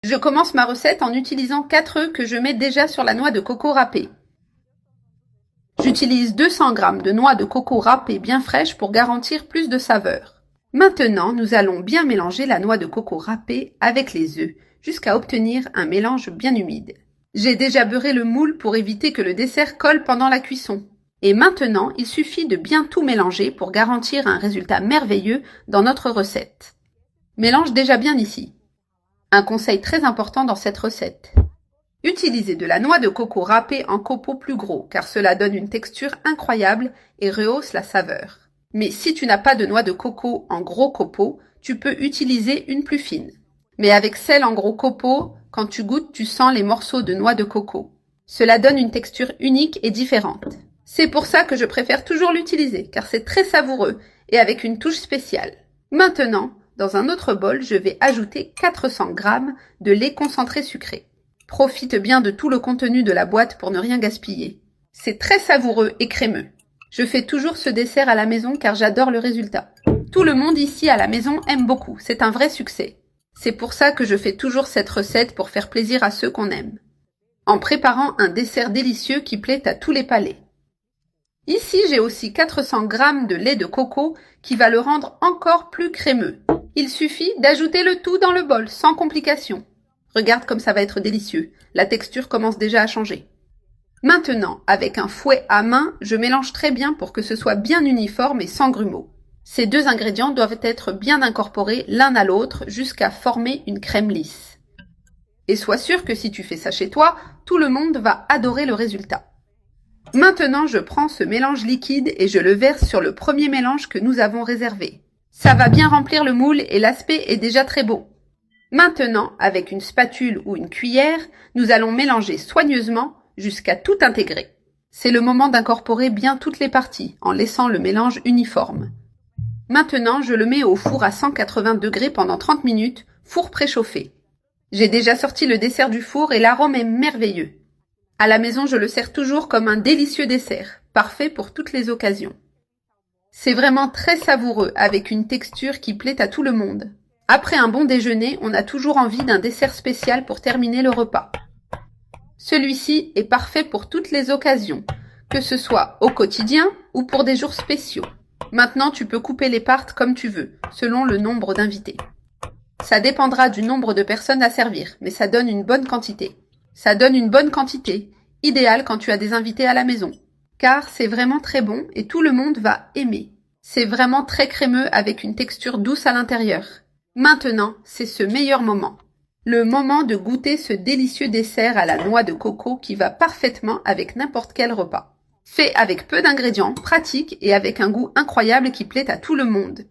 Je commence ma recette en utilisant 4 œufs que je mets déjà sur la noix de coco râpée. J'utilise 200 g de noix de coco râpée bien fraîche pour garantir plus de saveur. Maintenant, nous allons bien mélanger la noix de coco râpée avec les œufs jusqu'à obtenir un mélange bien humide. J'ai déjà beurré le moule pour éviter que le dessert colle pendant la cuisson. Et maintenant, il suffit de bien tout mélanger pour garantir un résultat merveilleux dans notre recette. Mélange déjà bien ici. Un conseil très important dans cette recette. Utilisez de la noix de coco râpée en copeaux plus gros car cela donne une texture incroyable et rehausse la saveur. Mais si tu n'as pas de noix de coco en gros copeaux, tu peux utiliser une plus fine. Mais avec celle en gros copeaux, quand tu goûtes, tu sens les morceaux de noix de coco. Cela donne une texture unique et différente. C'est pour ça que je préfère toujours l'utiliser, car c'est très savoureux et avec une touche spéciale. Maintenant, dans un autre bol, je vais ajouter 400 g de lait concentré sucré. Profite bien de tout le contenu de la boîte pour ne rien gaspiller. C'est très savoureux et crémeux. Je fais toujours ce dessert à la maison car j'adore le résultat. Tout le monde ici à la maison aime beaucoup, c'est un vrai succès. C'est pour ça que je fais toujours cette recette pour faire plaisir à ceux qu'on aime. En préparant un dessert délicieux qui plaît à tous les palais. Ici, j'ai aussi 400 g de lait de coco qui va le rendre encore plus crémeux. Il suffit d'ajouter le tout dans le bol sans complication. Regarde comme ça va être délicieux. La texture commence déjà à changer. Maintenant, avec un fouet à main, je mélange très bien pour que ce soit bien uniforme et sans grumeaux. Ces deux ingrédients doivent être bien incorporés l'un à l'autre jusqu'à former une crème lisse. Et sois sûr que si tu fais ça chez toi, tout le monde va adorer le résultat. Maintenant, je prends ce mélange liquide et je le verse sur le premier mélange que nous avons réservé. Ça va bien remplir le moule et l'aspect est déjà très beau. Maintenant, avec une spatule ou une cuillère, nous allons mélanger soigneusement jusqu'à tout intégrer. C'est le moment d'incorporer bien toutes les parties en laissant le mélange uniforme. Maintenant, je le mets au four à 180 degrés pendant 30 minutes, four préchauffé. J'ai déjà sorti le dessert du four et l'arôme est merveilleux. À la maison, je le sers toujours comme un délicieux dessert, parfait pour toutes les occasions. C'est vraiment très savoureux avec une texture qui plaît à tout le monde. Après un bon déjeuner, on a toujours envie d'un dessert spécial pour terminer le repas. Celui-ci est parfait pour toutes les occasions, que ce soit au quotidien ou pour des jours spéciaux. Maintenant, tu peux couper les parts comme tu veux, selon le nombre d'invités. Ça dépendra du nombre de personnes à servir, mais ça donne une bonne quantité. Ça donne une bonne quantité, idéale quand tu as des invités à la maison. Car c'est vraiment très bon et tout le monde va aimer. C'est vraiment très crémeux avec une texture douce à l'intérieur. Maintenant, c'est ce meilleur moment. Le moment de goûter ce délicieux dessert à la noix de coco qui va parfaitement avec n'importe quel repas. Fait avec peu d'ingrédients, pratique et avec un goût incroyable qui plaît à tout le monde.